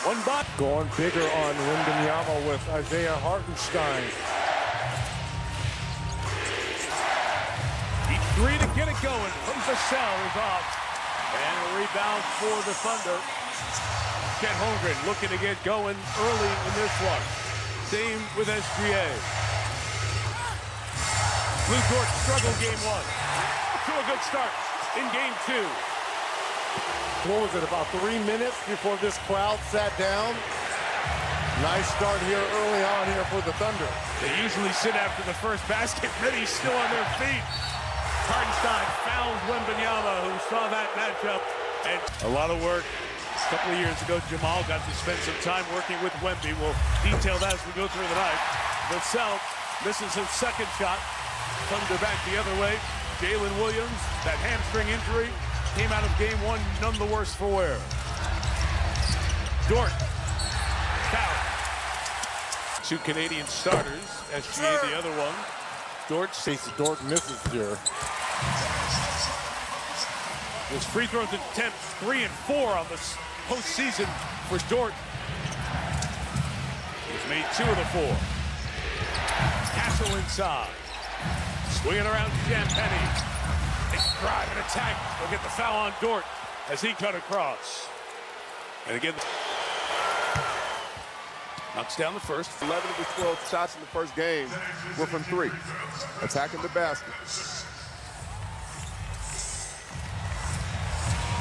One bot. Going bigger on Wembanyama with Isaiah Hartenstein. Deep three to get it going. From Vassell is off. And a rebound for the Thunder. Chet Holmgren looking to get going early in this one. Same with SGA. Blue Dort struggled game one. To a good start in game two. What was it, about 3 minutes before this crowd sat down? Nice start here early on here for the Thunder. They usually sit after the first basket. Many still on their feet. Hartenstein fouled Wembanyama, who saw that matchup. And a lot of work. A couple of years ago, Jamal got to spend some time working with Wemby. We'll detail that as we go through the night. Vassell misses his second shot. Thunder back the other way. Jalen Williams, that hamstring injury, came out of game one none the worse for wear. Dort, foul. Two Canadian starters, SGA the other one. Dort misses here. His free throws attempts 3 and 4 on the postseason for Dort. He's made 2 of the 4. Castle inside. Swinging around Champagnie. Drive and attack. They'll get the foul on Dort as he cut across. And again, knocks down the first. 11 of the 12 shots in the first game were from 3. Attacking the basket.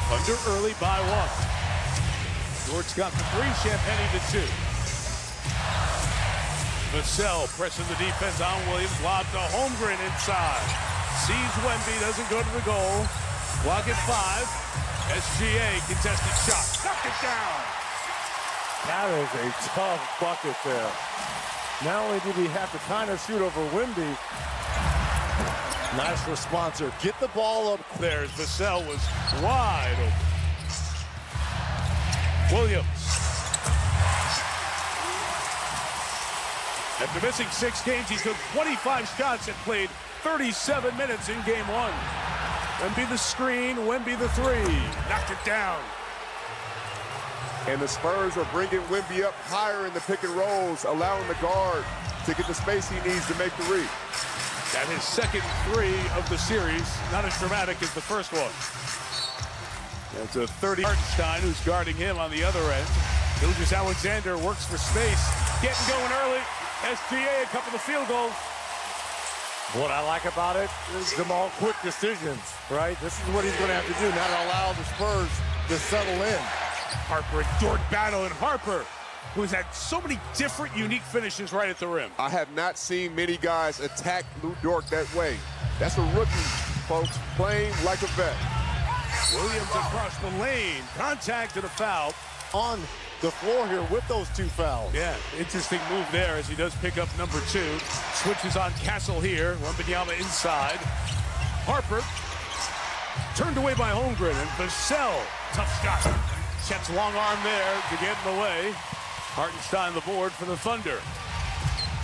Thunder early by 1. Dort's got the 3, Champagnie the 2. Vassell pressing the defense on Williams. Lob to Holmgren inside. Sees Wemby, doesn't go to the goal. Clock at 5. SGA contested shot. Knocked it down. That is a tough bucket there. Not only did he have to kind of shoot over Wemby, nice response here. Get the ball up. There's Vassell was wide open. Williams. After missing 6 games, he took 25 shots and played 37 minutes in game 1. Wemby the screen, Wemby the 3. Knocked it down. And the Spurs are bringing Wemby up higher in the pick and rolls, allowing the guard to get the space he needs to make the read. That his second 3 of the series, not as dramatic as the first one. That's a 30. Hartenstein, who's guarding him on the other end. Gilgeous-Alexander works for space, getting going early. SGA, a couple of field goals. What I like about it is Jamal quick decisions, right? This is what he's going to have to do, not allow the Spurs to settle in. Harper and Dort battle, and Harper, who's had so many different, unique finishes right at the rim. I have not seen many guys attack Lou Dort that way. That's a rookie, folks, playing like a vet. Williams across the lane, contact and a foul. On the floor here with those 2 fouls. Yeah, interesting move there as he does pick up number 2. Switches on Castle here. Wembanyama inside. Harper turned away by Holmgren, and Vassell, tough shot. Chet's long arm there to get in the way. Hartenstein the board for the Thunder.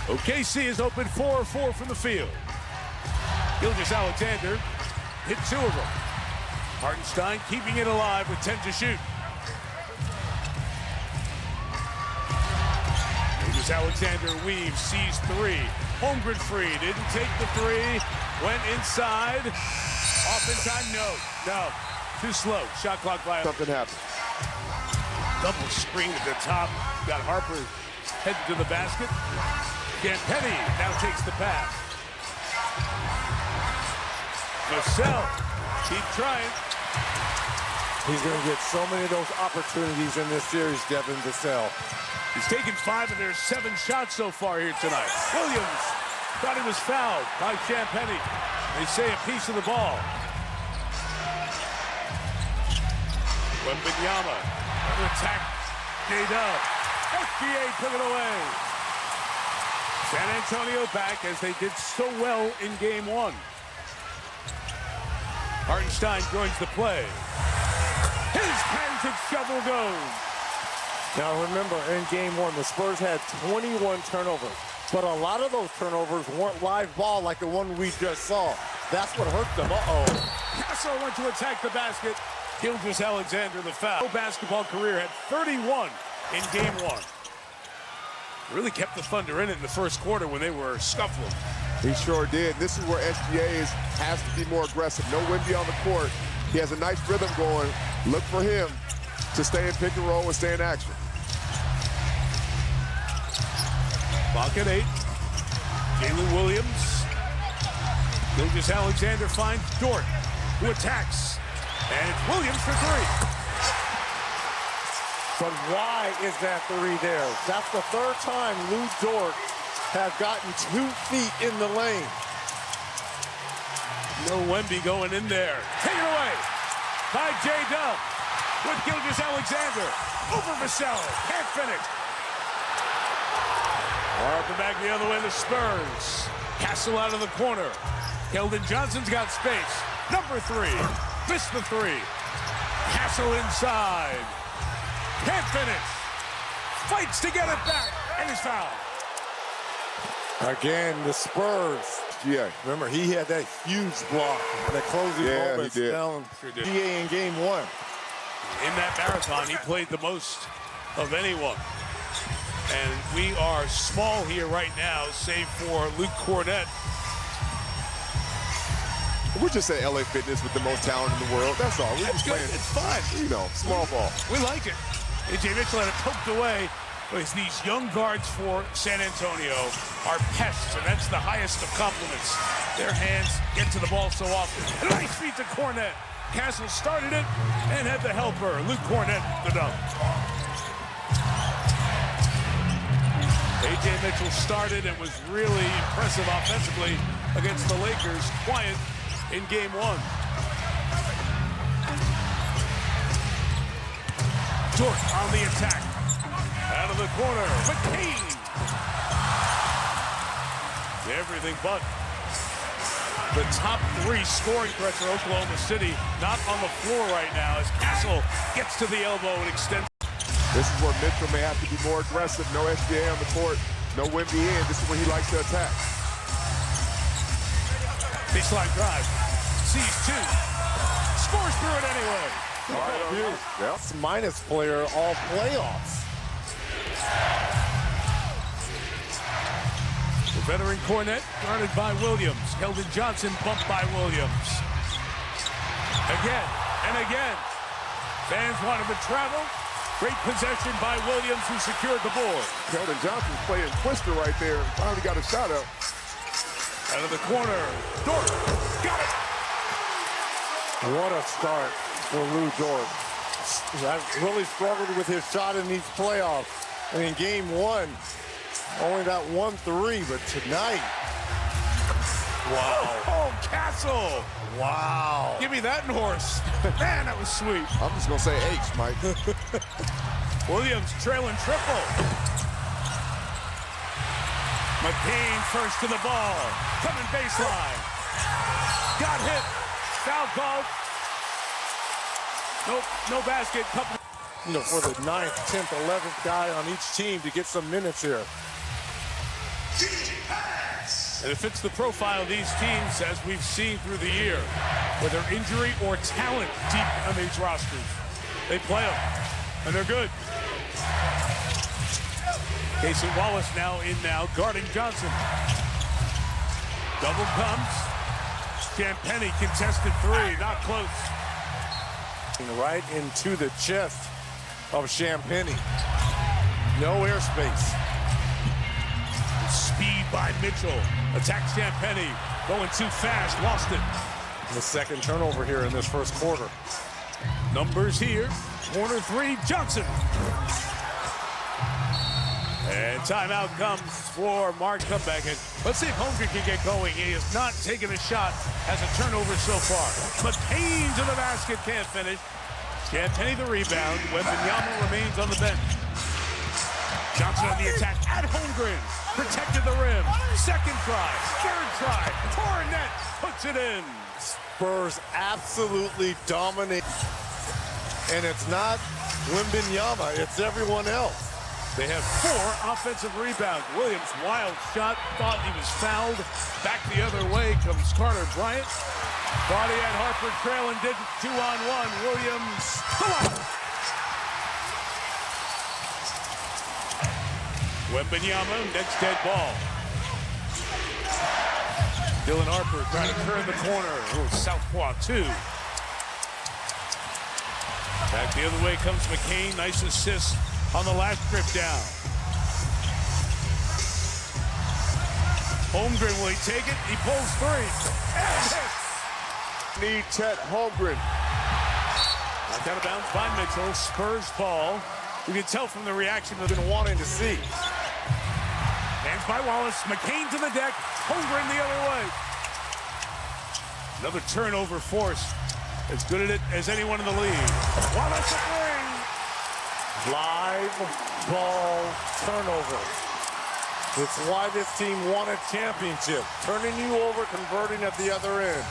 OKC is open 4-4 from the field. Gilgeous-Alexander hit 2 of them. Hartenstein keeping it alive with 10 to shoot. Alexander weaves, sees 3. Holmgren free, didn't take the 3. Went inside. Off in time, no. Too slow. Shot clock by. Something happened. Double screen at the top. Got Harper headed to the basket. Champagnie now takes the pass. Vassell, keep trying. He's going to get so many of those opportunities in this series, Devin Vassell. He's taken 5 of their 7 shots so far here tonight. Williams thought he was fouled by Champagnie. They say a piece of the ball. Wembanyama, another attack. J-Dub. SGA took it away. San Antonio back as they did so well in game 1. Hartenstein joins the play. His patented shovel goes. Now remember, in game 1, the Spurs had 21 turnovers, but a lot of those turnovers weren't live ball like the one we just saw. That's what hurt them. Castle went to attack the basket. Gilgeous-Alexander the foul. Basketball career had 31 in game one. Really kept the Thunder in it in the first quarter when they were scuffling. He sure did. This is where SGA has to be more aggressive. No Wemby on the court. He has a nice rhythm going. Look for him to stay in pick and roll and stay in action. Clock at 8. Jalen Williams. Gilgeous-Alexander finds Dort, who attacks. And it's Williams for three. But why is that three there? That's the third time Lou Dort has gotten 2 feet in the lane. No Wemby going in there. Take it away by J-Dub with Gilgeous-Alexander. Over Vassell. Can't finish. Up the back the other way, the Spurs. Castle out of the corner. Keldon Johnson's got space. Number 3. Missed the 3. Castle inside. Can't finish. Fights to get it back. And is fouled. Again, the Spurs. Yeah. Remember, he had that huge block in the closing moments he did. down Sure did. GA in game 1. In that marathon, he played the most of anyone. And we are small here right now, save for Luke Cornett. We're just at LA Fitness with the most talent in the world. That's all. We're It's just good. playing, It's fun. you know, small ball. We like it. A.J. Mitchell had it poked away. But these young guards for San Antonio are pests, and that's the highest of compliments. Their hands get to the ball so often. A nice feed to Cornett. Castle started it and had the helper. Luke Cornett, the dunk. A.J. Mitchell started and was really impressive offensively against the Lakers. Quiet in game 1. Dort on the attack. Out of the corner, McCain. Everything but the top 3 scoring threats for Oklahoma City not on the floor right now as Castle gets to the elbow and extends. This is where Mitchell may have to be more aggressive. No SGA on the court. No Wemby in. This is where he likes to attack. Baseline drive. Sees 2. Scores through it anyway. Yep. It's minus player all playoffs. The veteran Cornett guarded by Williams. Keldon Johnson bumped by Williams. Again and again. Fans wanted to travel. Great possession by Williams, who secured the board. Keldon Johnson's playing twister right there. Finally got a shot up. Out of the corner. Dort. Got it. What a start for Lou Dort. I've really struggled with his shot in these playoffs. And in game 1, only got 1-3, but tonight. Wow. Oh, Castle. Wow. Give me that in horse. Man, that was sweet. I'm just going to say H, Mike. Williams trailing triple. McCain first to the ball. Coming baseline. Got hit. Foul called. Nope, no basket. Couple. You know, for the 9th, 10th, 11th guy on each team to get some minutes here. And it fits the profile of these teams as we've seen through the year, whether injury or talent deep on these rosters. They play them, and they're good. Casey Wallace now in now, guarding Johnson. Double comes. Champagnie contested 3, not close. Right into the chest of Champagnie. No airspace. Speed by Mitchell. Attacks Champagnie. Going too fast. Lost it. The second turnover here in this first quarter. Numbers here. Corner 3. Johnson. And timeout comes for Mark Comeback. Let's see if Holmgren can get going. He has not taken a shot. Has a turnover so far. McCain to the basket. Can't finish. Champagnie the rebound. Wembanyama remains on the bench. Johnson on the attack at Holmgren. Protected the rim. Second try. Third try. Cornett puts it in. Spurs absolutely dominate. And it's not Wembanyama, it's everyone else. They have 4 offensive rebounds. Williams, wild shot. Thought he was fouled. Back the other way comes Carter Bryant. Thought he had Harper trailing, did 2-on-1. Williams, the one. Wembanyama, next dead ball. Dylan Harper trying to turn the corner. Oh, southpaw, 2. Back the other way comes McCain. Nice assist on the last trip down. Holmgren, will he take it? He pulls 3. And hits. Need Chet Holmgren. Knocked out of bounds by Mitchell. Spurs ball. You can tell from the reaction they've been wanting to see. Hands by Wallace. McCain to the deck. Holmgren the other way. Another turnover force. As good at it as anyone in the league. Wallace a 3. Live ball turnover. It's why this team won a championship. Turning you over, converting at the other end.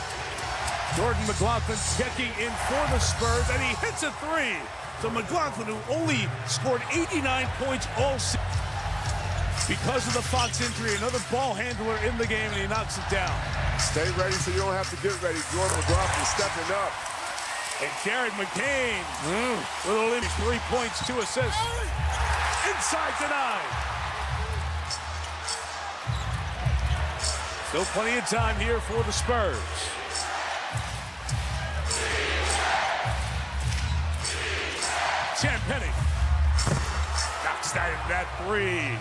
Jordan McLaughlin checking in for the Spurs, and he hits a 3. So McLaughlin, who only scored 89 points all season, because of the Fox injury, another ball handler in the game, and he knocks it down. Stay ready so you don't have to get ready. Jordan McLaughlin stepping up. And Jared McCain with a lead, 3 points, 2 assists. Inside denied. Still plenty of time here for the Spurs. Champagny knocks that 3.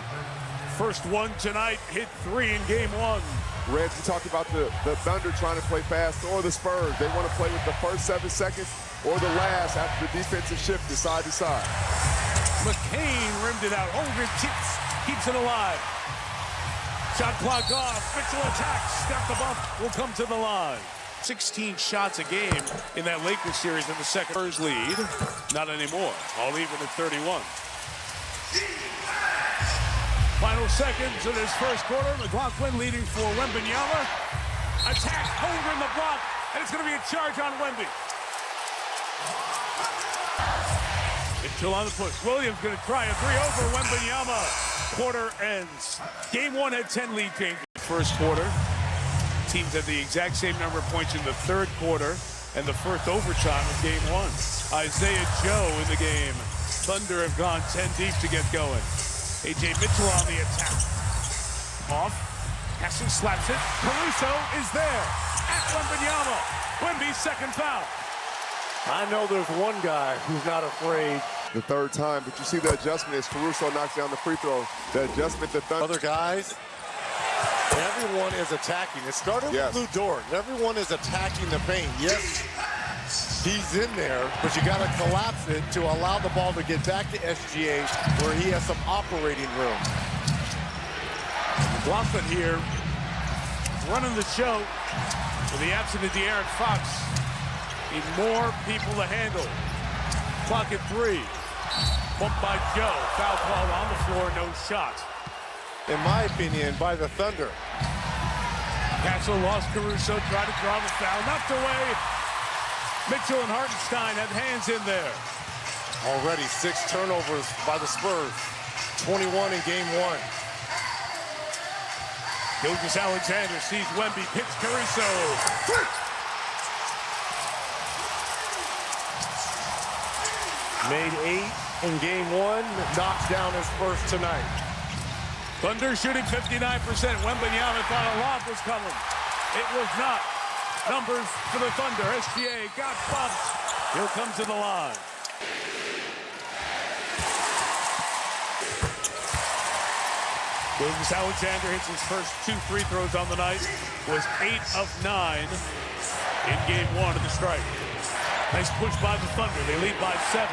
First one tonight, hit 3 in game 1. Reg, you talked about the Thunder trying to play fast, or the Spurs. They want to play with the first 7 seconds or the last after the defensive shift to side to side. McCain rimmed it out. Holmgren keeps it alive. Shot clock off. Mitchell attacks. Step the bump. Will come to the line. 16 shots a game in that Lakers series in the second. Spurs lead. Not anymore. All even at 31. Final seconds of this first quarter. McLaughlin leading for Wembanyama. Attack. Holmgren the block. And it's going to be a charge on Wemby. Mitchell on the push. Williams going to try a 3 over Wembanyama. Quarter ends. Game 1 had 10 lead changes. First quarter. Teams had the exact same number of points in the third quarter and the first overtime of game 1. Isaiah Joe in the game. Thunder have gone 10 deep to get going. A.J. Mitchell on the attack. Off. Cassie slaps it. Caruso is there. At Wembanyama. Wemby's second foul. I know there's one guy who's not afraid. The third time, but you see the adjustment as Caruso knocks down the free throw. The adjustment, the Thunder. Other guys, everyone is attacking. It started with Lou Dort. Everyone is attacking the paint. Yes, he's in there, but you got to collapse it to allow the ball to get back to SGA where he has some operating room. McLaughlin here running the show with the absence of De'Aaron Fox. Need more people to handle. Clock at 3. Bumped by Joe. Foul call on the floor, no shot. In my opinion, by the Thunder. Castle lost Caruso, tried to draw the foul, knocked away. Mitchell and Hartenstein have hands in there. Already 6 turnovers by the Spurs. 21 in game 1. Gilgeous-Alexander sees Wemby, hits Caruso. Made 8 in game 1, knocks down his first tonight. Thunder shooting 59%. Wembanyama thought a lob was coming. It was not. Numbers for the Thunder. SGA got bumped. He'll come to the line. Gilgeous-Alexander hits his first 2 free throws on the night. Was 8 of 9 in game 1 of the strike. Nice push by the Thunder. They lead by 7.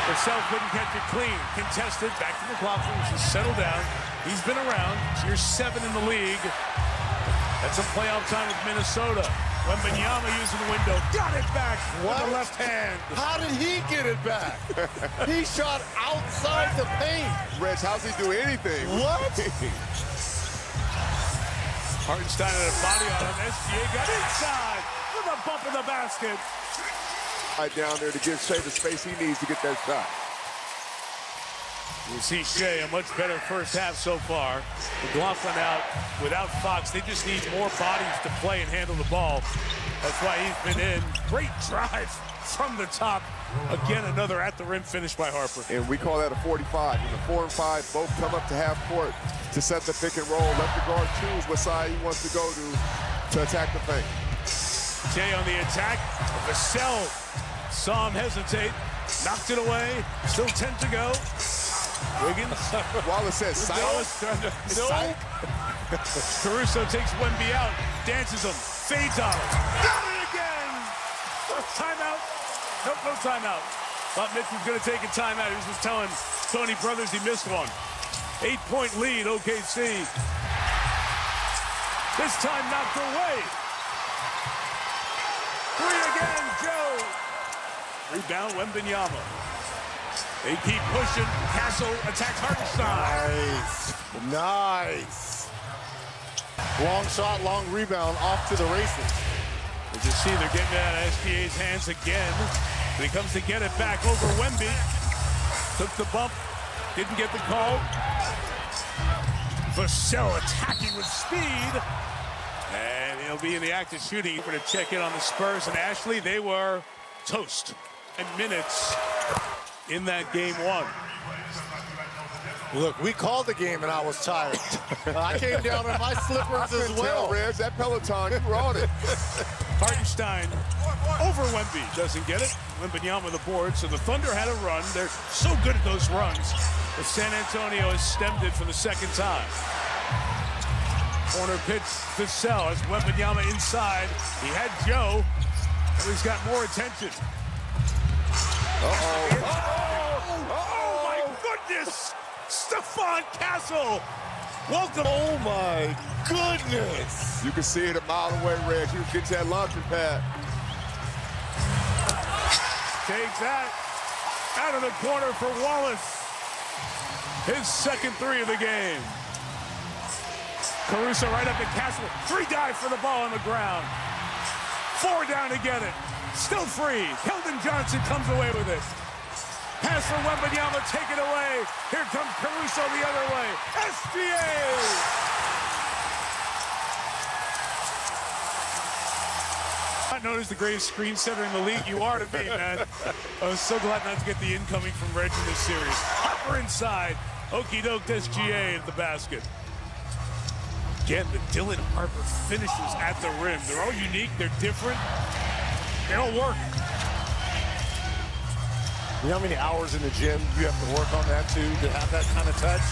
Purcell couldn't catch it clean. Contested. Back to McLaughlin. She's settled down. He's been around. Year 7 in the league. Had some playoff time with Minnesota. Wembanyama using the window. Got it back with the left hand. How did he get it back? He shot outside the paint. Reg, how's he do anything? What? Hartenstein had a body on him. SGA got inside with a bump in the basket. Right down there to give Shea the space he needs to get that shot. You see Shea, a much better first half so far. McLaughlin out without Fox. They just need more bodies to play and handle the ball. That's why he's been in. Great drive from the top. Again, another at the rim finish by Harper. And we call that a 45. When the 4 and 5 both come up to half court to set the pick and roll, let the guard choose what side he wants to go to attack the paint. Jay on the attack. Vassell saw him hesitate. Knocked it away. Still 10 to go. Wiggins. Wallace says, Wallace trying to Caruso takes Wemby out. Dances him. Fades on him. Got it again! Timeout. Nope, no timeout. Thought Mitch was going to take a timeout. He was just telling Tony Brothers he missed one. 8-point lead, OKC. This time knocked away. 3 again, Joe. Rebound, Wembanyama. They keep pushing. Castle attacks Hartenstein. Nice. Long shot, long rebound, off to the races. As you see, they're getting it out of SGA's hands again. But he comes to get it back over Wemby. Took the bump, didn't get the call. Vassell attacking with speed. And he'll be in the act of shooting. We're going to check in on the Spurs and Ashley. They were toast and minutes in that game 1. Look, we called the game and I was tired. I came down in my slippers as well. Reg, that Peloton, you were on it. Hartenstein over Wemby. Doesn't get it. Wembanyama the board. So the Thunder had a run. They're so good at those runs. But San Antonio has stemmed it for the second time. Corner pitch to Vassell as Wembanyama inside. He had Joe. But he's got more attention. Oh my goodness! Stephon Castle! Welcome. Oh my goodness! You can see it a mile away, Reg. He was getting to that launching pad. Takes that out of the corner for Wallace. His second 3 of the game. Caruso right up to Castle. 3 dive for the ball on the ground. 4 down to get it. Still free. Keldon Johnson comes away with it. Pass for Wembanyama, take it away. Here comes Caruso the other way. SGA! Not known as the greatest screen setter in the league. You are to me, man. I was so glad not to get the incoming from Reg in this series. Harper inside. Okie doke, SGA at the basket. Again, the Dylan Harper finishes at the rim. They're all unique. They're different. They all work. You know how many hours in the gym you have to work on that too to have that kind of touch?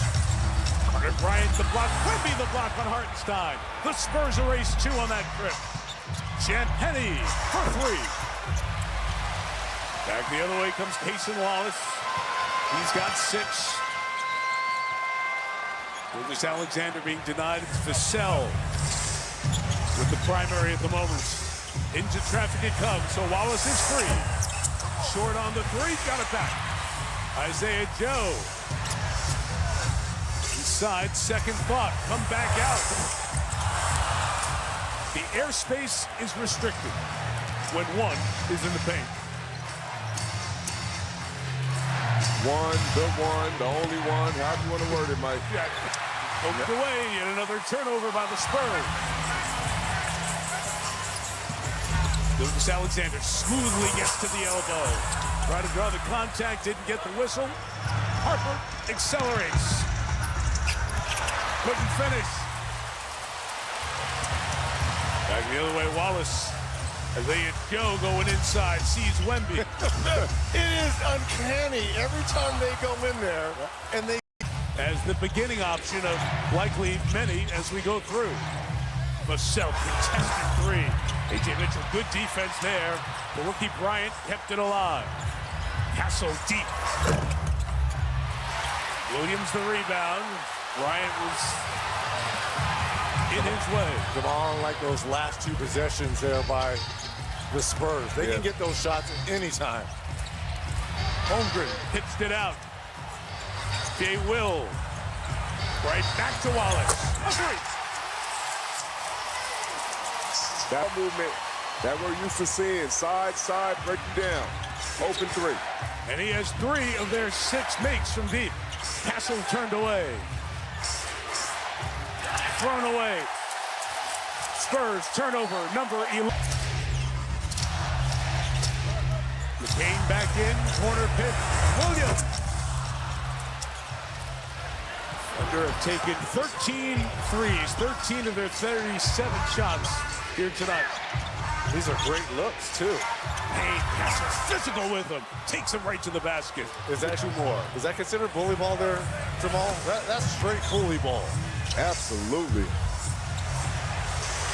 Carter Bryant the block. Wemby the block on Hartenstein. The Spurs erase 2 on that trip. Champagny for 3. Back the other way comes Cason Wallace. He's got 6. Lucas Alexander being denied. It's Vassell with the primary at the moment. Into traffic it comes, so Wallace is free. Short on the 3, got it back. Isaiah Joe. Inside, second thought, come back out. The airspace is restricted when 1 is in the paint. 1, the 1, the only one, however you want to word it, Mike. Yeah. Poked away, and another turnover by the Spurs. Lucas Alexander smoothly gets to the elbow. Try to draw the contact, didn't get the whistle. Harper accelerates. Couldn't finish. Back the other way, Wallace. Isaiah Joe going inside, sees Wemby. It is uncanny every time they go in there and they... As the beginning option of likely many as we go through. Vassell contested 3. A.J. Mitchell, good defense there. But rookie Bryant kept it alive. Castle deep. Williams the rebound. Bryant was in his way. Jamal, like those last 2 possessions there by the Spurs. They can get those shots at any time. Holmgren pitched it out. Jay Will. Right back to Wallace. A 3. That movement that we're used to seeing, side, break it down. Open 3. And he has 3 of their 6 makes from deep. Castle turned away. Thrown away. Spurs turnover number 11. Kane back in, corner pick, Williams. Thunder have taken 13 threes, 13 of their 37 shots here tonight. These are great looks, too. Kane passes physical with him, takes him right to the basket. Is that two more? Is that considered bully ball there, Jamal? That's straight bully ball. Absolutely.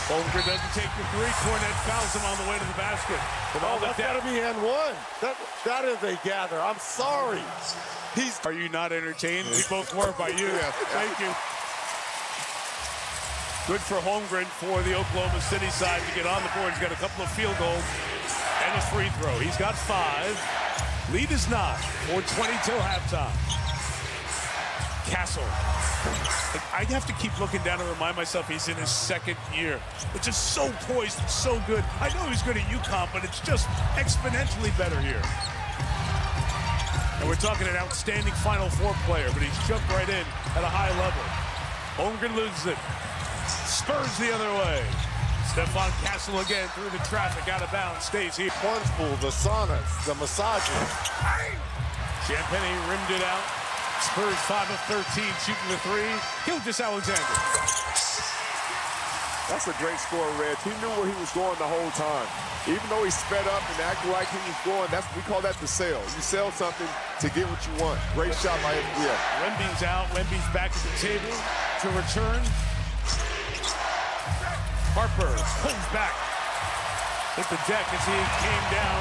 Holmgren doesn't take the three. Cornet fouls him on the way to the basket. Oh, that's got to be and one. That is a gather. I'm sorry. Are you not entertained? We both were by you. Yeah. Thank you. Good for Holmgren for the Oklahoma City side to get on the board. He's got a couple of field goals and a free throw. He's got 5. Lead is 9. 4:20 till halftime. Castle. I have to keep looking down and remind myself he's in his 2nd year. It's just so poised and so good. I know he's good at UConn, but it's just exponentially better here. And we're talking an outstanding Final Four player, but he's jumped right in at a high level. Holmgren loses it. Spurs the other way. Stephon Castle again through the traffic, out of bounds, stays here. Plunge pool, the saunas, the massages. Champagny rimmed it out. Spurs 5 of 13, shooting the 3. Gilgeous-Alexander. That's a great score, Reg. He knew where he was going the whole time. Even though he sped up and acted like he was going, we call that the sell. You sell something to get what you want. Great shot by SGA. Wemby's out. Wemby's back at the table to return. Harper pulls back. Hit the deck as he came down.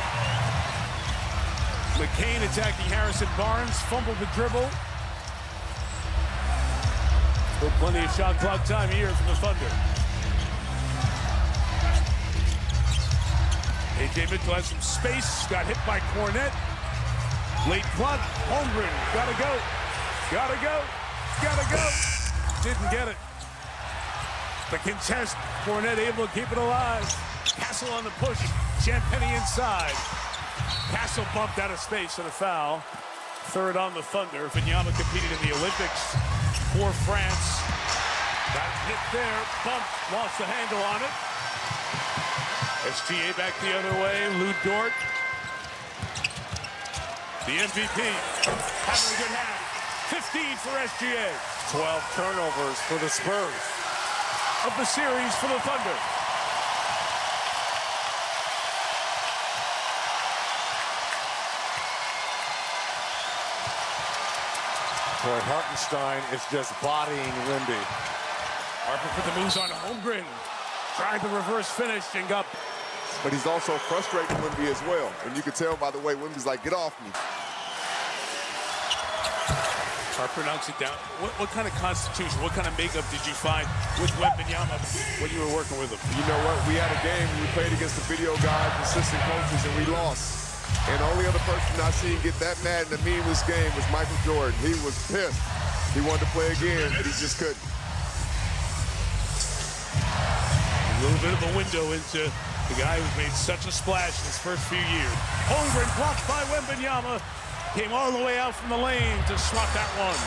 McCain attacking Harrison Barnes. Fumbled the dribble. Still plenty of shot clock time here from the Thunder. A.J. Mitchell has some space. Got hit by Cornet. Late clock. Holmgren. Gotta go. Gotta go. Gotta go. Didn't get it. The contest. Cornet able to keep it alive. Castle on the push. Champagny inside. Castle bumped out of space and a foul. 3rd on the Thunder. Wembanyama competed in the Olympics for France. Got hit there. Bumped. Lost the handle on it. SGA back the other way. Lou Dort. The MVP. Having a good half. 15 for SGA. 12 turnovers for the Spurs. Of the series for the Thunder. Boy, Hartenstein is just bodying Wemby. Harper put the moves on Holmgren. Tried the reverse finish and got... But he's also frustrating Wemby as well. And you can tell by the way Wemby's like, get off me. Harper knocks it down. What kind of constitution, what kind of makeup did you find with Wembanyama when you were working with him? You know what? We had a game. We played against the video guys, assistant coaches, and we lost. And the only other person I seen get that mad in the meaningless game was Michael Jordan. He was pissed. He wanted to play again, but he just couldn't. A little bit of a window into the guy who's made such a splash in his first few years. Holmgren blocked by Wembanyama. Came all the way out from the lane to swat that one.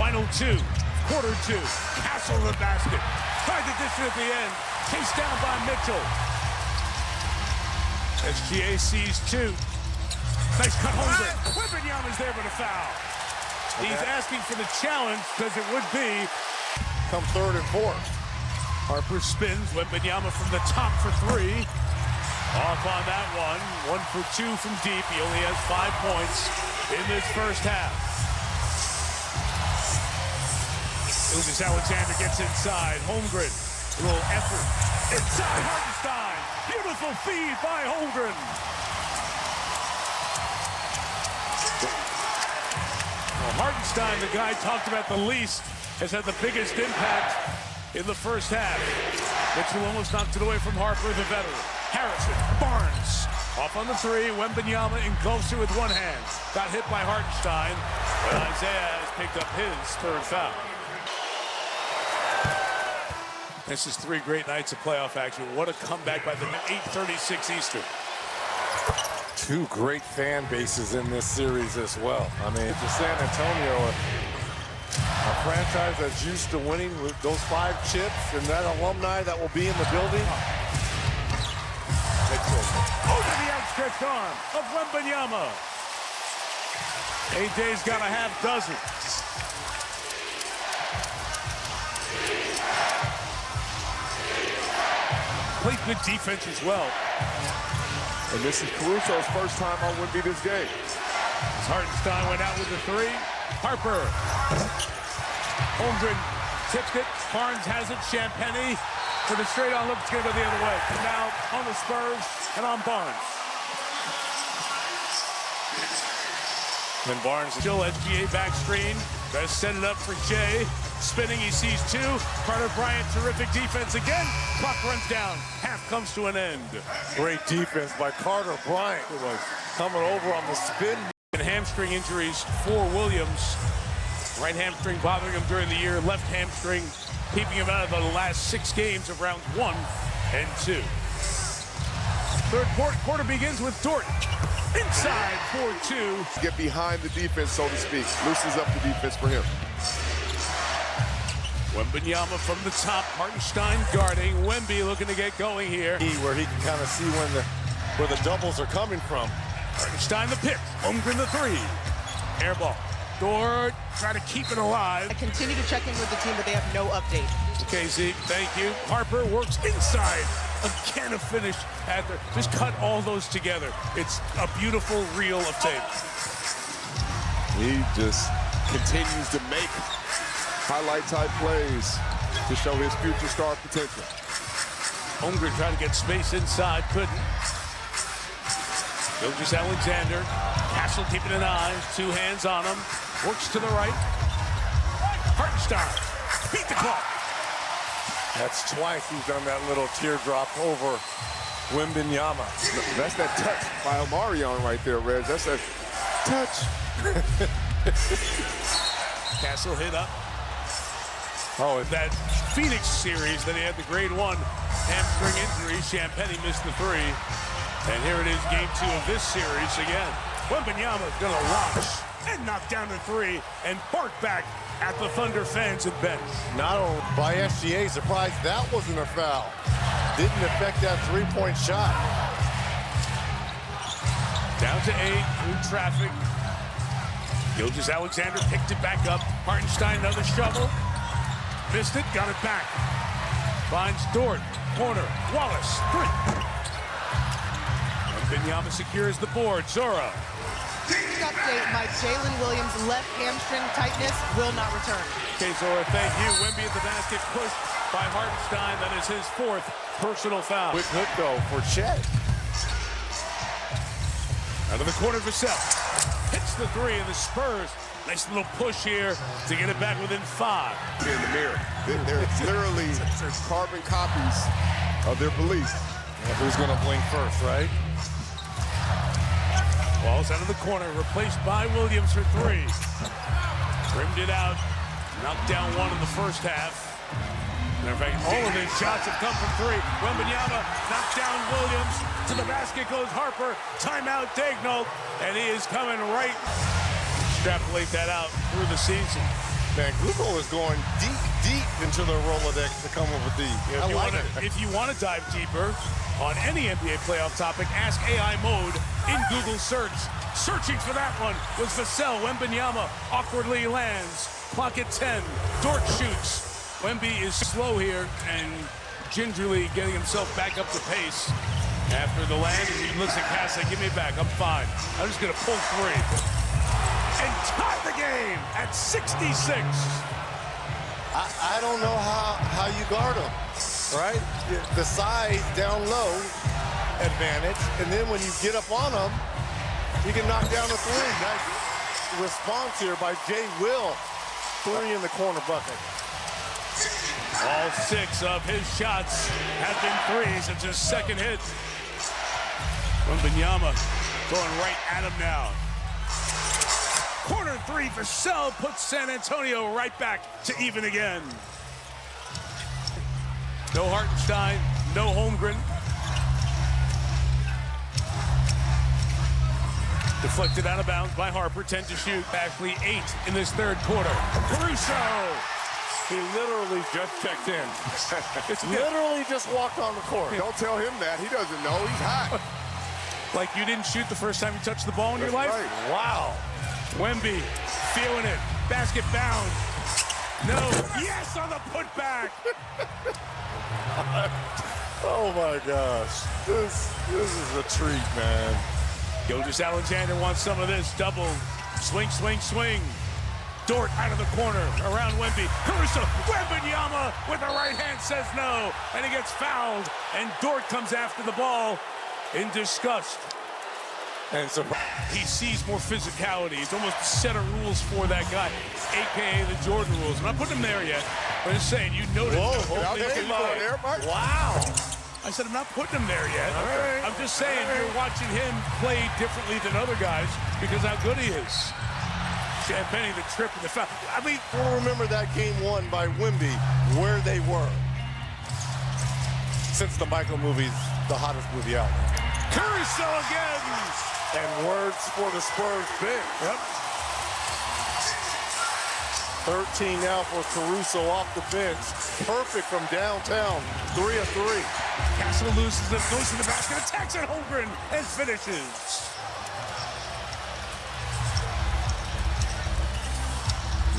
Final 2, quarter 2. Castle the basket. Tried to dish it at the end. Chased down by Mitchell. SGA sees 2. Nice cut, Holmgren. Wembanyama's there with a foul. He's asking for the challenge because it would be Come 3rd and 4th. Harper spins. Wembanyama from the top for 3. Off on that one. 1 for 2 from deep. He only has 5 points in this first half. Gilgeous-Alexander gets inside. Holmgren, a little effort. Inside Hartenstein. Beautiful feed by Holmgren. Well, Hartenstein, the guy talked about the least, has had the biggest impact in the first half. Mitchell almost knocked it away from Harper, the veteran. Harrison, Barnes, off on the 3. Wembanyama engulfs it with one hand. Got hit by Hartenstein, but Isaiah has picked up his 3rd foul. This is 3 great nights of playoff action. What a comeback by the 8:36 Eastern. 2 great fan bases in this series as well. I mean, to San Antonio, a franchise that's used to winning with those 5 chips and that alumni that will be in the building. Mitchell over the outside. outstretched arm of Wembanyama. AJ's got a half dozen. Played good defense as well. And this is Caruso's first time on Wemby this game. As Hartenstein went out with the three. Harper. Holmgren tipped it. Barnes has it. Champagny for the straight on look. It's going to go the other way. And now on the Spurs and on Barnes. And Barnes Still SGA back screen. Best set it up for Jay. Spinning, he sees two. Carter Bryant, terrific defense again. Clock runs down. Half comes to an end. Great defense by Carter Bryant. It was coming over on the spin. And hamstring injuries for Williams. Right hamstring bothering him during the year. Left hamstring keeping him out of the last 6 games of rounds 1 and 2. Third quarter begins with Dort. Inside 4-2. Get behind the defense, so to speak. Loosens up the defense for him. Wembanyama from the top. Hartenstein guarding. Wemby looking to get going here. Where he can kind of see where the doubles are coming from. Hartenstein the pick. Holmgren the three. Air ball. Dort try to keep it alive. I continue to check in with the team, but they have no update. Okay, Zeke, thank you. Harper works inside. Again, a finish at the. Just cut all those together. It's a beautiful reel of tape. He just continues to make highlight-type plays to show his future star potential. Holmgren trying to get space inside, couldn't. Gilgeous-Alexander. Castle keeping an eye. 2 hands on him. Works to the right. Hartenstein. Beat the clock. That's twice he's done that little teardrop over Wembanyama. That's that touch by Omarion right there, Reg. That's that touch. Castle hit up. Oh, That Phoenix series that he had the grade 1 hamstring injury. Champagny missed the 3. And here it is, game 2 of this series again. Wembanyama's gonna launch and knock down the 3 and bark back at the Thunder fans and bench. not only by SGA, surprised that wasn't a foul. Didn't affect that three-point shot. Down to 8, through traffic. Gilgeous-Alexander picked it back up. Hartenstein, another shovel. Missed it, got it back. Finds Dort, corner, Wallace, 3. Wembanyama secures the board. Zora. Update, my Jalen Williams left hamstring tightness will not return. Okay, Zora, thank you. Wemby at the basket, pushed by Hartenstein. That is his 4th personal foul. Quick hook, though, for Chet. Out of the corner, Vassell hits the 3, and the Spurs, nice little push here to get it back within 5. In the mirror. They're literally carbon copies of their beliefs. Yeah, who's going to blink first, right? Ball's out of the corner, replaced by Williams for 3. Rimmed it out, knocked down 1 in the first half. Matter of fact, all of his shots have come from 3. Wembanyama knocked down Williams. To the basket goes Harper. Timeout, Daigneault. And he is coming right. Extrapolate that out through the season. Man, Google is going deep into their Rolodex to come up with these. If you want to dive deeper on any NBA playoff topic, ask AI Mode in Google search. Searching for that one was Vassell. Wembanyama awkwardly lands. Clock at 10. Dort shoots. Wemby is slow here and gingerly getting himself back up to pace after the land. And he looks at Cass like, give me back, I'm fine. I'm just going to pull 3. And tie the game at 66. I don't know how you guard them, right? The size down low advantage, and then when you get up on them, you can knock down a 3. Nice response here by Jay Will. 3 in the corner bucket. All 6 of his shots have been 3s. It's his 2nd hit. Wembanyama going right at him now. Corner 3 for Vassell puts San Antonio right back to even again. No Hartenstein, no Holmgren. Deflected out of bounds by Harper, 10 to shoot. Ashley 8 in this 3rd quarter. Caruso! He literally just checked in. It's literally just walked on the court. Don't tell him that. He doesn't know. He's hot. like you didn't shoot the first time you touched the ball in your life? Right. Wow. Wemby feeling it. Basket bound. No. Yes on the putback. Oh my gosh. This is a treat, man. Gilgeous-Alexander wants some of this. Double. Swing, swing, swing. Dort out of the corner, around Wemby. Caruso, Wembanyama with the right hand says no, and he gets fouled, and Dort comes after the ball in disgust. And so He sees more physicality. It's almost a set of rules for that guy, a.k.a. the Jordan rules. I'm not putting him there yet, but I'm just saying, you noticed. Wow. I said I'm not putting him there yet. All right. I'm just saying you're watching him play differently than other guys because how good he is. Champagne, the trip and the foul. I mean, We'll remember that game won by Wemby, where they were. Since the Michael movie's the hottest movie out. Caruso again. And words for the Spurs bench. Yep. 13 now for Caruso off the bench. Perfect from downtown. 3 of 3. Castle loses it, goes to the basket, attacks at Holmgren, and finishes.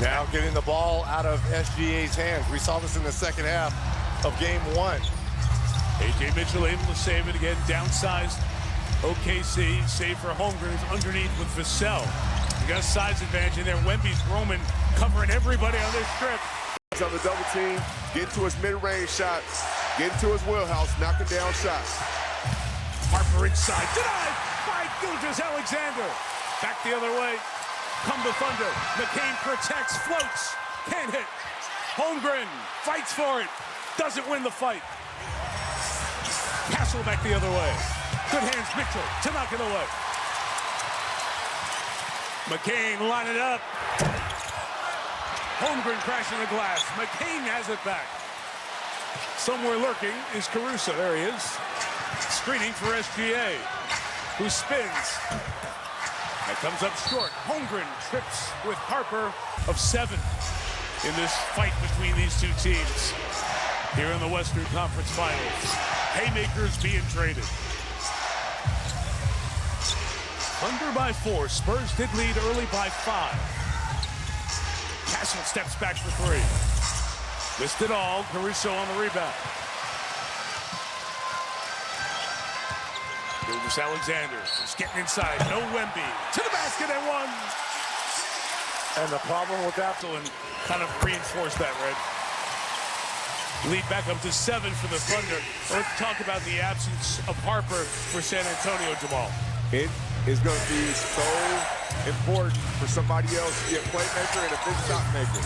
Now getting the ball out of SGA's hands. We saw this in the second half of game 1. A.J. Mitchell able to save it again, downsized OKC, save for Holmgren, who's underneath with Vassell. You got a size advantage in there. Wemby's roaming, covering everybody on this trip. He's on the double team, get to his mid-range shots, get into his wheelhouse, knocking down shots. Harper inside, denied by Gilgeous-Alexander. Back the other way, come the Thunder. McCain protects, floats, can't hit. Holmgren fights for it, doesn't win the fight. Castle back the other way. Good hands, Mitchell to knock it away. McCain line it up. Holmgren crashing the glass. McCain has it back. Somewhere lurking is Caruso. There he is. Screening for SGA, who spins. That comes up short. Holmgren trips with Harper of 7 in this fight between these two teams here in the Western Conference Finals. Haymakers being traded. Under by 4. Spurs did lead early by 5. Castle steps back for 3. Missed it all. Caruso on the rebound. Gilgeous-Alexander is getting inside. No Wemby. To the basket and 1. And the problem with that, And kind of reinforce that, Red. Lead back up to 7 for the Thunder. Let's talk about the absence of Harper for San Antonio, Jamal. It is going to be so important for somebody else to be a playmaker and a big shot maker.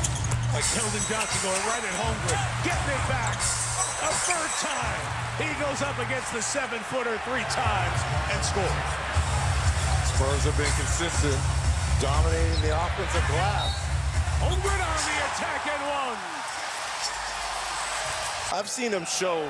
Like Keldon Johnson going right at Holmgren. Getting it back. A third time. He goes up against the 7-footer 3 times and scores. Spurs have been consistent, dominating the offensive glass. Holmgren on the attack and 1. I've seen him show. I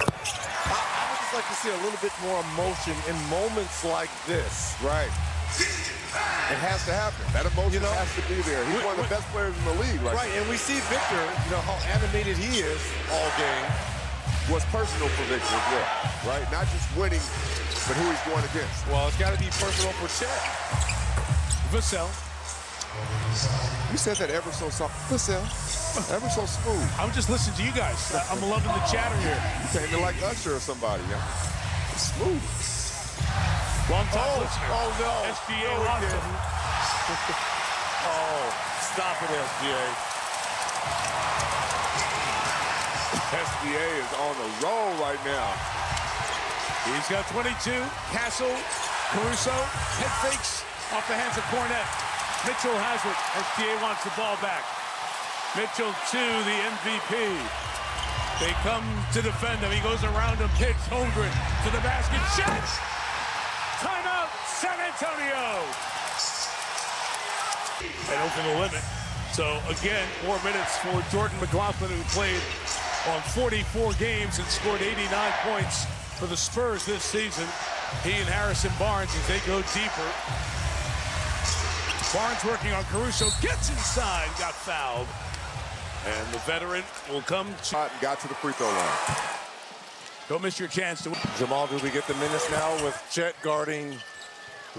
would just like to see a little bit more emotion in moments like this. Right. It has to happen. That emotion has to be there. He's one of the best players in the league Right, and we see Victor, how animated he is all game. Was personal for Victor as well, right? Not just winning, but who he's going against. Well, it's got to be personal for Chet. Vassell. You said that ever so soft. Vassell, ever so smooth. I'm just listening to you guys. I'm loving the chatter here. You came in like Usher or somebody, yeah? It's smooth. Long-time listener. Oh, no. SGA No, lost him. Oh, stop it, SGA. SGA is on the roll right now. He's got 22. Castle, Caruso, head fakes off the hands of Cornette. Mitchell has it. SGA wants the ball back. Mitchell to the MVP. They come to defend him. He goes around him, pitch, Holmgren to the basket. Shot! Timeout, San Antonio. And over the limit. So again, 4 minutes for Jordan McLaughlin, who played on 44 games and scored 89 points for the Spurs this season. He and Harrison Barnes as they go deeper. Barnes working on Caruso, gets inside, got fouled. And the veteran will come to... Got to the free throw line. Don't miss your chance to win. Jamal, do we get the minutes now with Chet guarding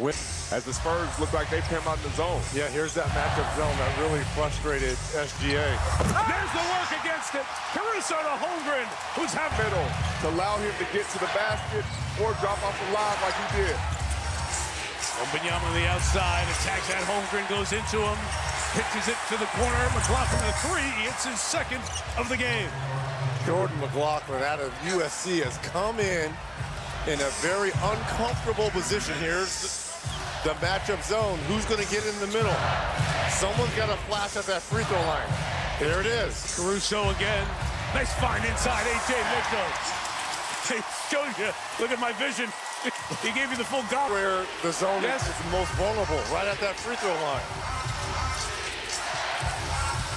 Wimby? As the Spurs look like they came out in the zone. Yeah, here's that matchup zone that really frustrated SGA. There's the work against it. Caruso to Holmgren, who's half Middle to allow him to get to the basket or drop off the line like he did. Wembanyama on the outside, attacks at Holmgren, goes into him, pitches it to the corner. McLaughlin the three. He hits his second of the game. Jordan McLaughlin out of USC has come in a very uncomfortable position. Here's the matchup zone. Who's going to get in the middle? Someone's got to flash at that free throw line. There it is. Caruso again. Nice find inside A.J. Mitchell. He showed you. Look at my vision. He gave you the full gobble. Where the zone Yes. is most vulnerable, right at that free throw line.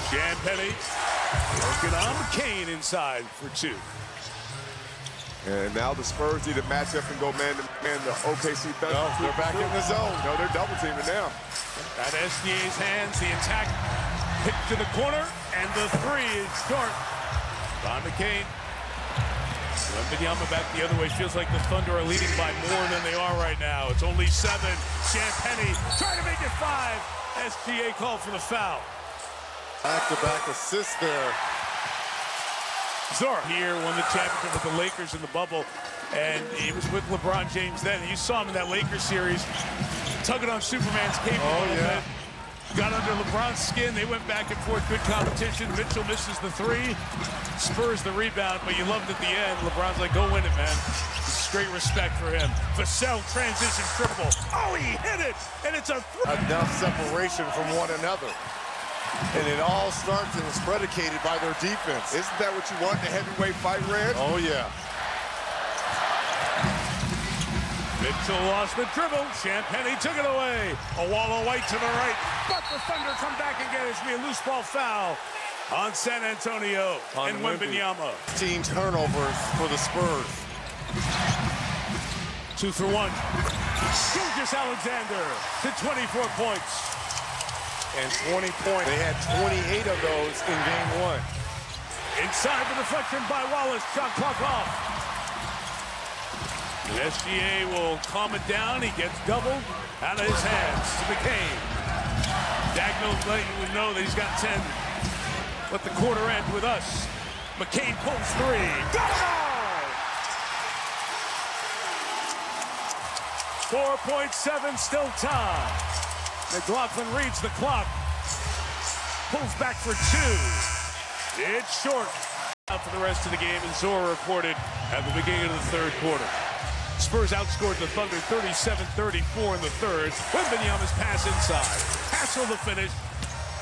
Champagnie working on McCain inside for two. And now the Spurs need to match up and go man-to-man. The OKC Thunder. No, they're back in the zone. No, they're double teaming now. At SDA's hands, the attack hit to the corner, and the three is short. By McCain. Wembanyama back the other way. Feels like the Thunder are leading by more than they are right now. It's only 7. Champagnie trying to make it 5. SGA called for the foul. Back-to-back assists there. Zor here won the championship with the Lakers in the bubble, and he was with LeBron James then. You saw him in that Lakers series, tugging on Superman's cape a little bit. Got under LeBron's skin. They went back and forth. Good competition. Mitchell misses the three. Spurs the rebound, but you loved at the end. LeBron's like, go win it, man. Straight respect for him. Vassell transition triple. Oh, he hit it, and it's a three. Enough separation from one another. And it all starts and is predicated by their defense. Isn't that what you want in a heavyweight fight, Red? Oh, yeah. Mitchell lost the dribble. Champagnie took it away. A wall of white to the right. But the Thunder come back and get it. It's be a loose ball foul on San Antonio and Wembanyama. 15 turnovers for the Spurs. 2 for 1. Gilgeous-Alexander to 24 points. And 20 points. They had 28 of those in game 1. Inside the deflection by Wallace. Shot clock off. The SGA will calm it down. He gets doubled out of his hands to McCain. Dagnall's letting you know that he's got 10. Let the quarter end with us. McCain pulls 3. Got it all! 4.7 still time. McLaughlin reads the clock. Pulls back for 2. It's short. Out for the rest of the game, and Zora reported at the beginning of the third quarter. Spurs outscored the Thunder 37-34 in the third. Wembanyama's pass inside. Hassel the finish.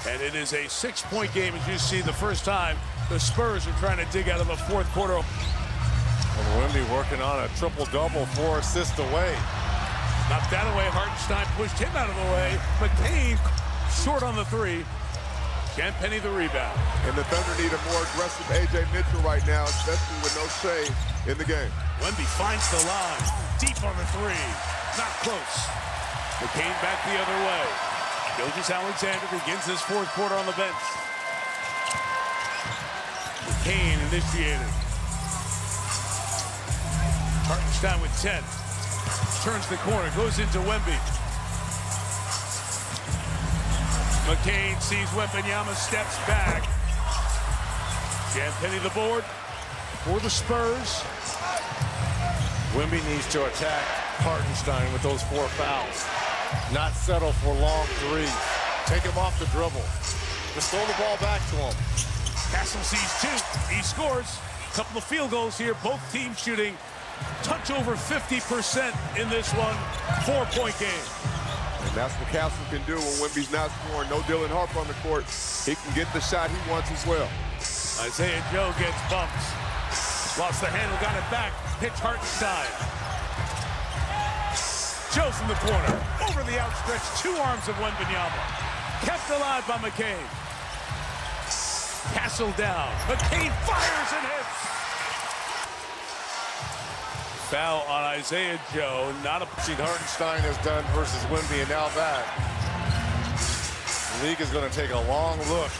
And it is a 6-point game, as you see the first time the Spurs are trying to dig out of the fourth quarter. And Wemby working on a triple-double, 4 assists away. Knocked that away. Hartenstein pushed him out of the way. McCain short on the 3. Champagnie the rebound. And the Thunder need a more aggressive A.J. Mitchell right now, especially with no shade in the game. Wemby finds the line. Deep on the 3. Not close. McCain back the other way. Gilgeous-Alexander begins his fourth quarter on the bench. McCain initiated. Hartenstein with 10. Turns the corner, goes into Wemby. McCain sees Wembanyama, steps back. Champagnie the board for the Spurs. Wemby needs to attack Hartenstein with those 4 fouls. Not settle for long 3s. Take him off the dribble. Just throw the ball back to him. Castle sees 2. He scores. A couple of field goals here. Both teams shooting touch over 50% in this one. 4-point game. And that's what Castle can do when Wemby's not scoring. No Dylan Harper on the court. He can get the shot he wants as well. Isaiah Joe gets bumped. Lost the handle, got it back. Pitch Hartenstein. Joe from the corner. Over the outstretched 2 arms of Wembanyama. Kept alive by McCain. Castle down. McCain fires and hits. Foul on Isaiah Joe. Not a... Hartenstein has done versus Wemby, and now that. The league is going to take a long look.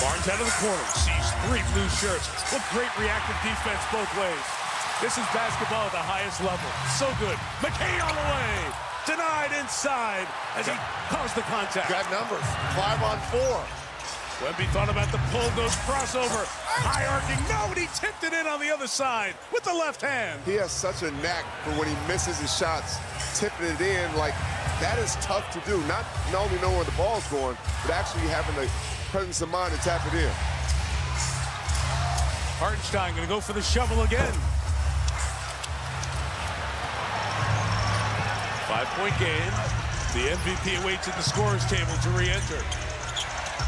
Barnes out of the corner. Sees 3 blue shirts. What great reactive defense both ways. This is basketball at the highest level. So good. McCain on the way. Denied inside as he caused the contact. Got numbers. 5 on 4. Wemby thought about the pull, goes crossover. High arcing. No, and he tipped it in on the other side with the left hand. He has such a knack for when he misses his shots, tipping it in. Like, that is tough to do. Not only knowing where the ball's going, but actually having the presence of mind to tap it in. Hartenstein going to go for the shovel again. 5-point game. The MVP awaits at the scorer's table to re-enter.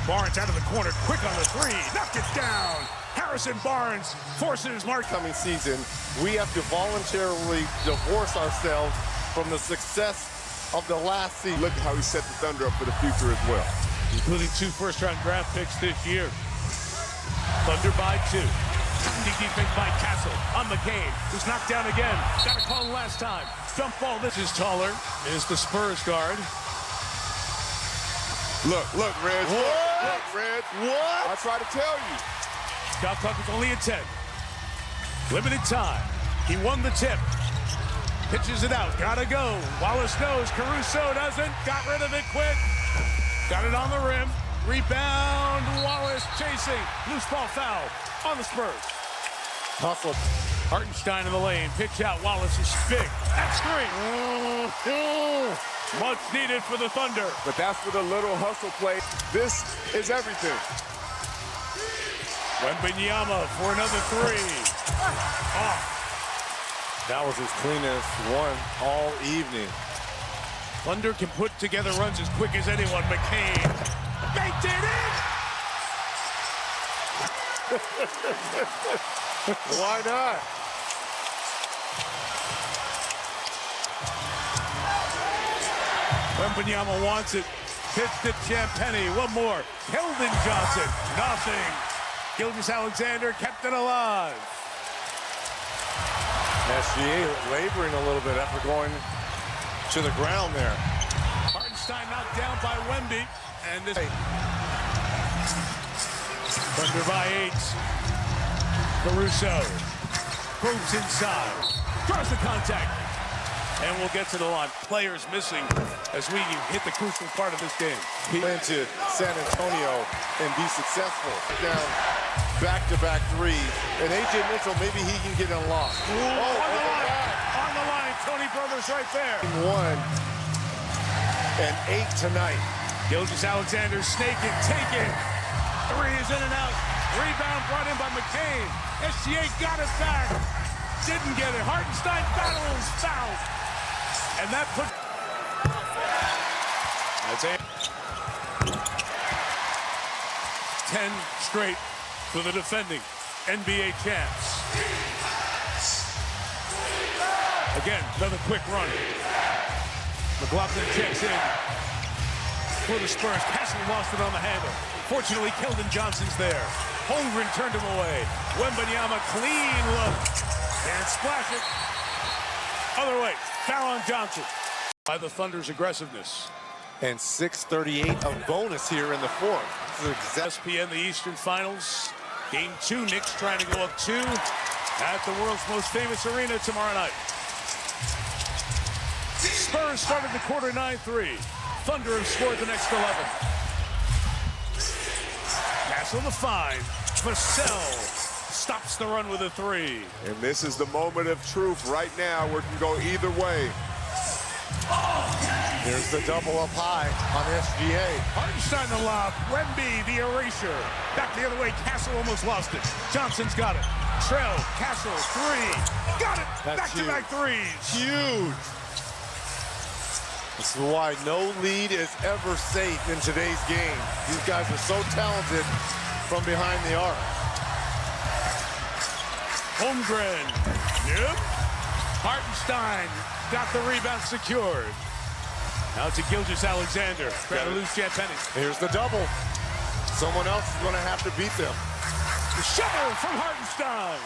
Barnes out of the corner, quick on the 3, knocked it down. Harrison Barnes forces his mark. Coming season, we have to voluntarily divorce ourselves from the success of the last season. Look at how he set the Thunder up for the future as well. Including 2 first-round draft picks this year. Thunder by 2. Big defense by Castle on McCain, who's knocked down again. Got a call last time. Jump ball. This is taller. Is the Spurs guard. Look, Reg. Look, Reg. What? I try to tell you. Shot clock is only at 10. Limited time. He won the tip. Pitches it out. Gotta go. Wallace knows. Caruso doesn't. Got rid of it quick. Got it on the rim. Rebound. Wallace chasing. Loose ball foul on the Spurs. Hustle. Hartenstein in the lane. Pitch out. Wallace is big. That's 3. Much needed for the Thunder. But that's for the little hustle play. This is everything. Wembanyama for another 3. Off. That was his cleanest one all evening. Thunder can put together runs as quick as anyone. McCain banked it in. Why not? Wembanyama wants it. Pitched it, Champagnie. One more. Keldon Johnson. Nothing. Gilgeous-Alexander kept it alive. SGA laboring a little bit after going to the ground there. Hartenstein knocked down by Wemby. And this Thunder by 8. Caruso moves inside. Draws the contact. And we'll get to the line. Players missing as we hit the crucial part of this game. Into San Antonio and be successful. Down back-to-back 3s. And A.J. Mitchell, maybe he can get unlocked. On the line. Tony Brothers right there. 1 and 8 tonight. Gilgeous-Alexander snake it, take it. 3 is in and out. Rebound brought in by McCain. SGA got it back. Didn't get it. Hartenstein battles, foul. And that put... That's it. 10 straight for the defending NBA champs. Again, another quick run. McLaughlin checks in for the Spurs. Castle lost it on the handle. Fortunately, Keldon Johnson's there. Holmgren turned him away. Wembanyama, clean look. Can't splash it. Other way, foul on Johnson. By the Thunder's aggressiveness. And 6:38 of bonus here in the 4th. ESPN, the Eastern Finals. Game 2, Knicks trying to go up 2 at the world's most famous arena tomorrow night. Spurs started the quarter 9-3. Thunder have scored the next 11. Castle the 5. Vassell stops the run with a 3. And this is the moment of truth right now where it can go either way. Here's the double up high on SGA. Hartenstein the lob. Wemby the erasure. Back the other way. Castle almost lost it. Johnson's got it. Trell. Castle 3. Got it. Back-to-back 3s. Huge. This is why no lead is ever safe in today's game. These guys are so talented from behind the arc. Holmgren. Yep. Hartenstein got the rebound secured. Now to Gilgeous-Alexander. Trying to lose Champagnie. Here's the double. Someone else is going to have to beat them. The shovel from Hartenstein.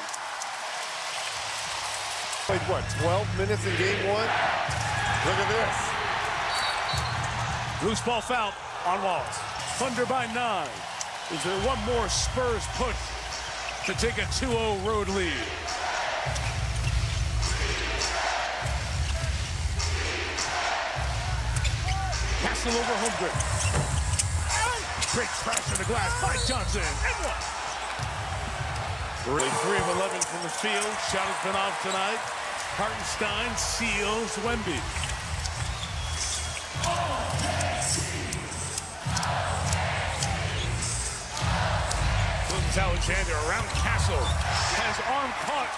Played what, 12 minutes in game 1? Look at this. Loose ball foul on Wallace. Thunder by 9. Is there one more Spurs push to take a 2-0 road lead. Castle over Holmgren. Great crash to the glass by Johnson. And one. 3 of 11 from the field. Shot has been off tonight. Hartenstein seals Wemby. Alexander around Castle. Has arm caught.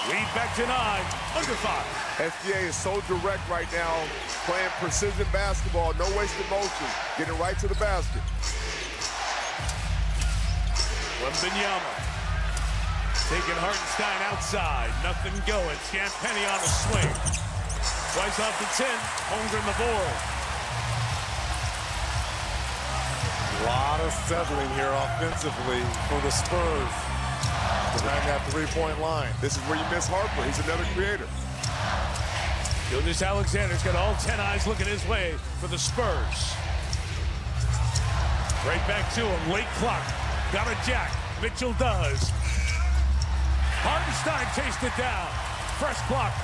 Lead back to 9. Under 5. SGA is so direct right now, playing precision basketball, no wasted motion, getting right to the basket. Wembanyama taking Hartenstein outside. Nothing going. Champagnie on the swing. Twice off the 10. Holmgren the board. A lot of settling here offensively for the Spurs behind that three-point line. This is where you miss Harper. He's another creator. Alexander's got all 10 eyes looking his way for the Spurs. Right back to him. Late clock. Got a jack. Mitchell does. Hartenstein chased it down. Fresh clock.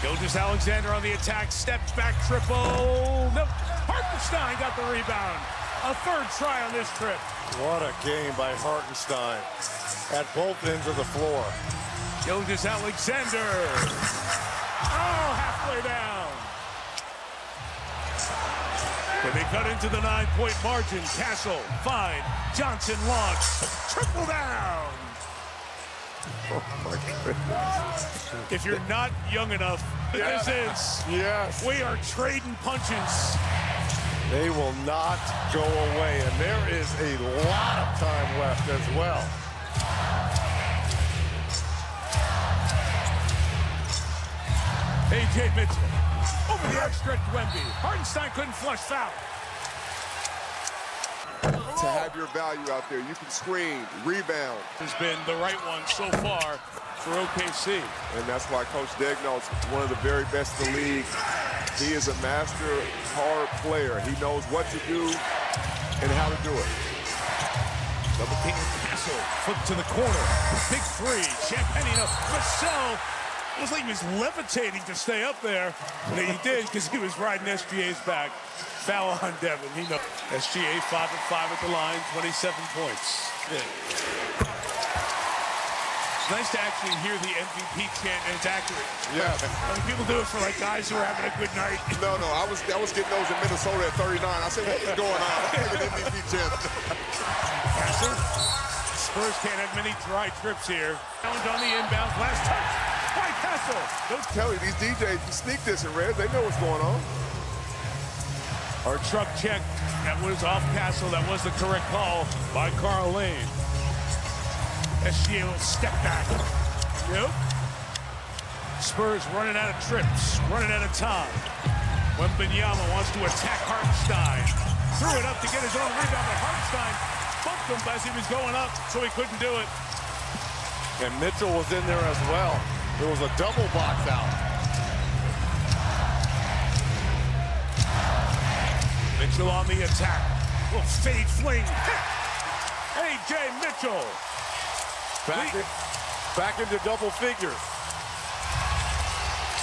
Alexander on the attack. Steps back. Triple. Nope. Hartenstein got the rebound. A third try on this trip. What a game by Hartenstein at both ends of the floor. Alexander. Oh, halfway down. Can they cut into the 9-point margin? Castle, fine. Johnson launch. Triple down. Oh, my goodness. If you're not young enough, this is. Yes. We are trading punches. They will not go away, and there is a lot of time left as well. A.J. Mitchell over the outstretched Wemby. Hartenstein couldn't flush foul. To have your value out there, you can screen, rebound. Has been the right one so far for OKC. And that's why Coach Daigneault's one of the very best in the league. He is a master hard player. He knows what to do and how to do it. Double team Castle, flip to the corner. Big three, Champagnie up. Vassell, it was like he was levitating to stay up there. And he did because he was riding SGA's back. Foul on Devin. He knows. SGA 5 of 5 at the line, 27 points. Yeah. It's nice to actually hear the MVP chant, and it's accurate. Yeah. I mean, people do it for like guys who are having a good night. No, I was getting those in Minnesota at 39. I said, what is going on? I'm an MVP chant. Castle. Spurs can't have many dry trips here. On the inbound, last touch by Castle. Don't tell you, these DJs, you sneak this in red, they know what's going on. Our truck check, that was off Castle. That was the correct call by Carl Lane. SGA will step back. Nope. Spurs running out of trips, running out of time. Wembanyama wants to attack Hartenstein. Threw it up to get his own rebound, but Hartenstein bumped him as he was going up, so he couldn't do it. And Mitchell was in there as well. There was a double box out. Mitchell on the attack. Little fade fling. A.J. Mitchell. Back into double figures.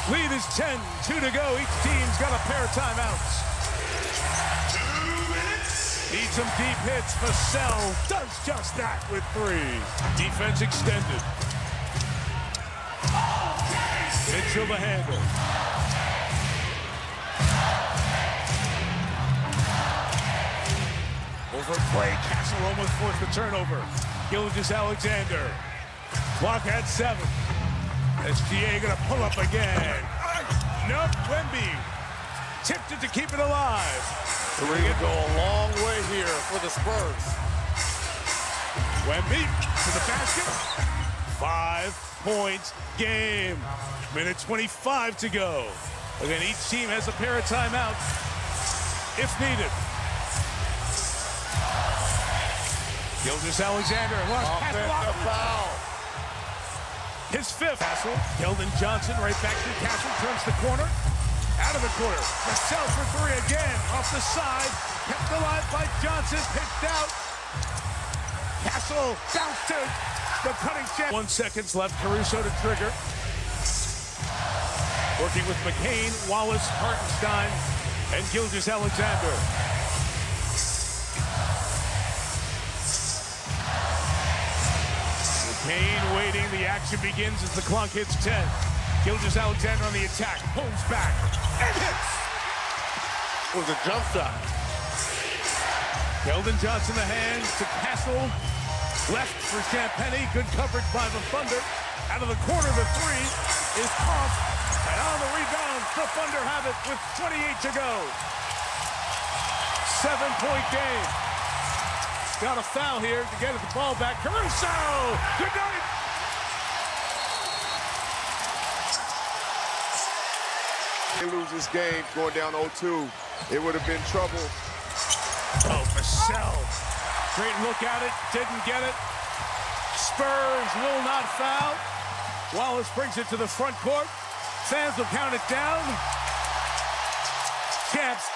Lead is 10, 2 to go. Each team's got a pair of timeouts. 2 minutes. Need some deep hits. Vassell does just that with 3. Defense extended. Mitchell the handle. Overplay. Castle almost forced the turnover. Alexander. Clock at 7. SGA gonna pull up again. Nope, Wemby tipped it to keep it alive. 3 to go a long way here for the Spurs. Wemby to the basket. 5-point game. Minute 25 to go. Again, each team has a pair of timeouts if needed. Alexander lost Offensive foul. his 5th. Castle, Keldon Johnson right back to Castle, turns the corner. Out of the corner. Vassell for 3 again. Off the side. Kept alive by Johnson. Pitched out. Castle bounce to the cutting chance. 1 second left. Caruso to trigger. Working with McCain, Wallace, Hartenstein, and Gilgeous-Alexander. McCain waiting. The action begins as the clock hits 10. Gilgeous-Alexander on the attack. Pulls back and hits. It was a jump shot. Keldon Johnson the hands to Castle. Left for Champagnie. Good coverage by the Thunder. Out of the corner, the three is off. And on the rebound, the Thunder have it with 28 to go. 7-point game. Got a foul here to get the ball back. Caruso! Good night! They lose this game going down 0-2. It would have been trouble. Oh, Vassell. Great look at it. Didn't get it. Spurs will not foul. Wallace brings it to the front court. Fans will count it down. Champs